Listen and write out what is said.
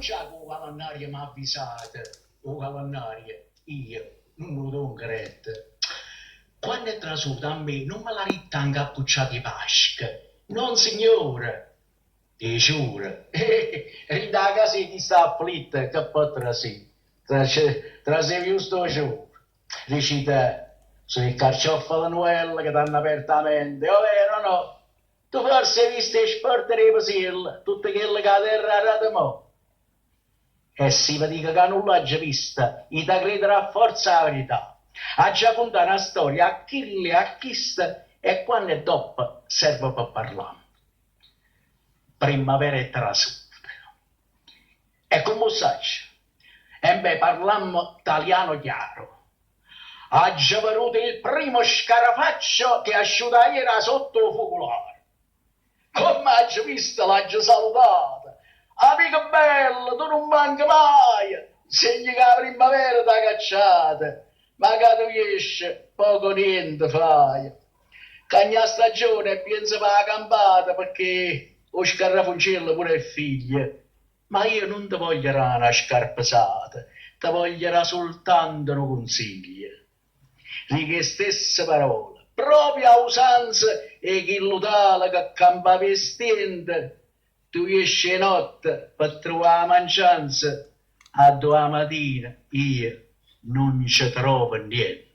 già con la calendaria mi ha avvisato, con la calendaria, io non lo do credere. Quando è trasuto a me non me l'ha ritta incappucciata di Pasqua, non signore. Ti giuro, rida a casa ti sta afflitta, che potrà sì, tra se giusto giuro. Dici te, sono i carciofi alla Noella che danno apertamente, è vero o no? Tu forse hai visto i sport dei Pasil, tutte quelle che la terra ha dato mo'. E si vi dica che nulla ha già vista, e da credere a forza la verità. Ha già contato una storia a chi le ha chiste e quando è dopo serve per parlare. Primavera e trasuto. E come sai? E beh, parlammo italiano chiaro. Ha già venuto il primo scarafaccio che asciuga ieri sotto il focolare. Come ha già visto, l'ha già salutata. Amico bello, tu non manchi mai. Segni che la primavera t'ha cacciata. Ma che tu esce, poco niente fai. Cagna stagione pensa per la campata perché lo scarrafoncello pure è figlio. Ma io non ti voglio una scarpesata, ti voglio soltanto un consiglio. Di che stesse parole, proprio a usanza e chi tale che campa vestente, tu esci notte per trovare la mangianza, a 2 mattina io non ci trovo niente.